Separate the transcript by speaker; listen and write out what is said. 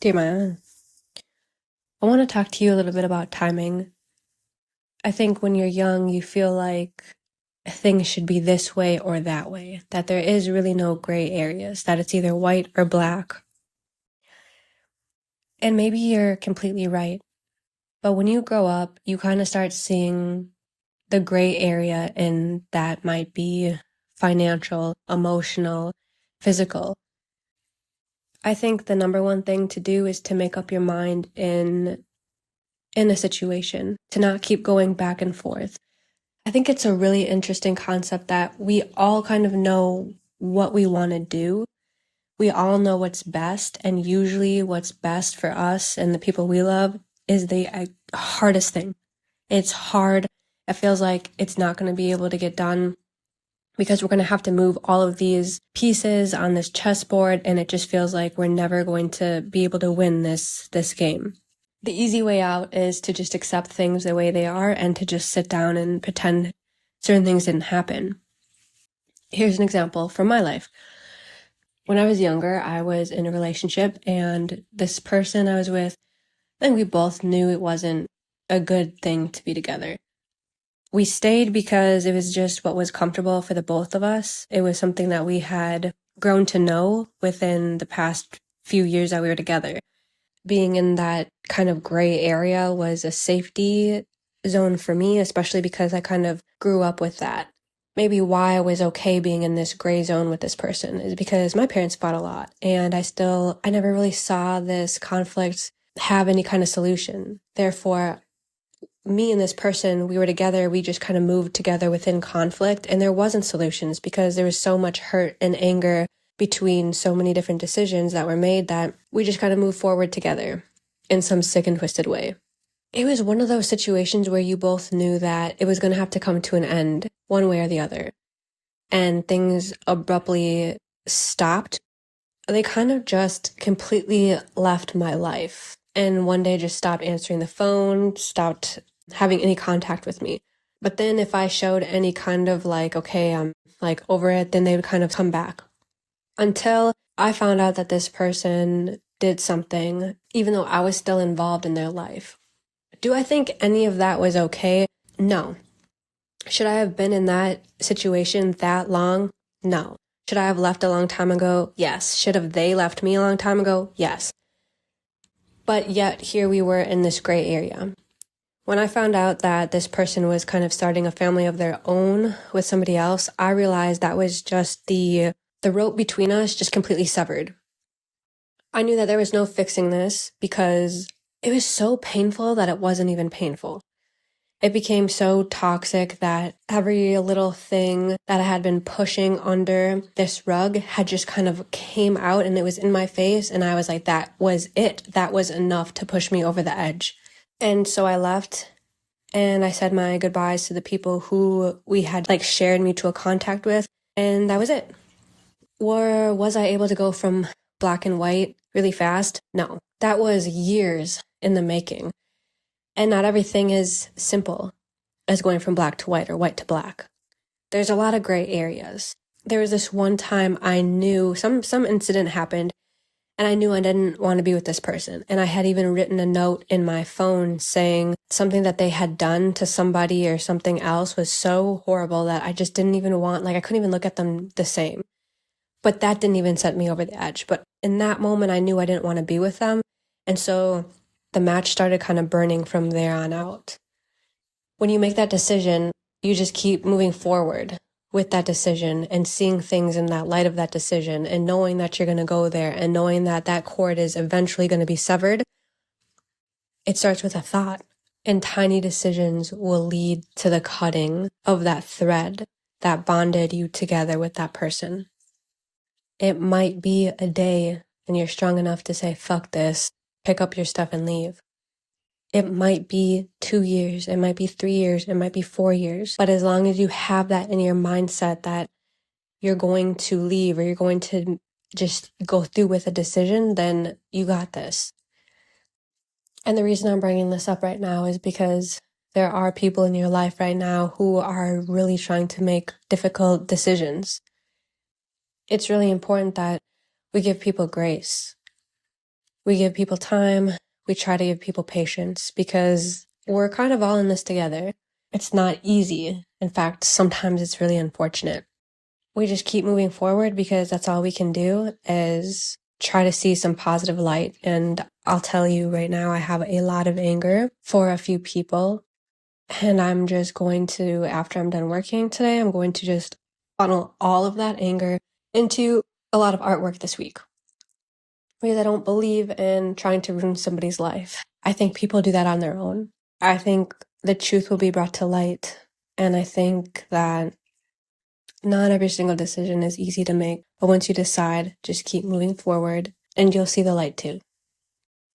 Speaker 1: Dear Maya, I want to talk to you a little bit about timing. I think when you're young, you feel like things should be this way or that way, that there is really no gray areas, that it's either white or black. And maybe you're completely right. But when you grow up, you kind of start seeing the gray area, and that might be financial, emotional, physical. I think the number one thing to do is to make up your mind in a situation, to not keep going back and forth. I think it's a really interesting concept that we all kind of know what we want to do. We all know what's best, and usually what's best for us and the people we love is the hardest thing. It's hard. It feels like it's not going to be able to get done because we're going to have to move all of these pieces on this chessboard, and it just feels like we're never going to be able to win this game. The easy way out is to just accept things the way they are and to just sit down and pretend certain things didn't happen. Here's an example from my life. When I was younger, I was in a relationship, and this person I was with, I think we both knew it wasn't a good thing to be together. We stayed because it was just what was comfortable for the both of us. It was something that we had grown to know within the past few years that we were together. Being in that kind of gray area was a safety zone for me, especially because I kind of grew up with that. Maybe why I was okay being in this gray zone with this person is because my parents fought a lot, and I never really saw this conflict have any kind of solution. Therefore, me and this person, we were together, we just kind of moved together within conflict, and there wasn't solutions because there was so much hurt and anger between so many different decisions that were made that we just kind of moved forward together in some sick and twisted way. It was one of those situations where you both knew that it was going to have to come to an end one way or the other, and things abruptly stopped. They kind of just completely left my life, and one day just stopped answering the phone, stopped having any contact with me. But then if I showed any kind of like, okay, I'm like over it, then they would kind of come back. Until I found out that this person did something, even though I was still involved in their life. Do I think any of that was okay? No. Should I have been in that situation that long? No. Should I have left a long time ago? Yes. Should have they left me a long time ago? Yes. But yet here we were in this gray area. When I found out that this person was kind of starting a family of their own with somebody else, I realized that was just the rope between us just completely severed. I knew that there was no fixing this because it was so painful that it wasn't even painful. It became so toxic that every little thing that I had been pushing under this rug had just kind of came out, and it was in my face, and I was like, that was it. That was enough to push me over the edge. And so I left, and I said my goodbyes to the people who we had like shared mutual contact with, and that was it. Or was I able to go from black and white really fast? No, that was years in the making. And not everything is simple as going from black to white or white to black. There's a lot of gray areas. There was this one time I knew some incident happened, and I knew I didn't want to be with this person. And I had even written a note in my phone saying something that they had done to somebody or something else was so horrible that I just didn't even want, like I couldn't even look at them the same. But that didn't even set me over the edge. But in that moment, I knew I didn't want to be with them. And so the match started kind of burning from there on out. When you make that decision, you just keep moving forward with that decision and seeing things in that light of that decision and knowing that you're going to go there and knowing that that cord is eventually going to be severed. It starts with a thought, and tiny decisions will lead to the cutting of that thread that bonded you together with that person. It might be a day and you're strong enough to say, fuck this, pick up your stuff and leave. It might be 2 years, it might be 3 years, it might be 4 years. But as long as you have that in your mindset that you're going to leave or you're going to just go through with a decision, then you got this. And the reason I'm bringing this up right now is because there are people in your life right now who are really trying to make difficult decisions. It's really important that we give people grace. We give people time. We try to give people patience because we're kind of all in this together. It's not easy. In fact, sometimes it's really unfortunate. We just keep moving forward because that's all we can do is try to see some positive light. And I'll tell you right now, I have a lot of anger for a few people. And I'm just going to, after I'm done working today, I'm going to just funnel all of that anger into a lot of artwork this week. Because I don't believe in trying to ruin somebody's life. I think people do that on their own. I think the truth will be brought to light. And I think that not every single decision is easy to make. But once you decide, just keep moving forward and you'll see the light too.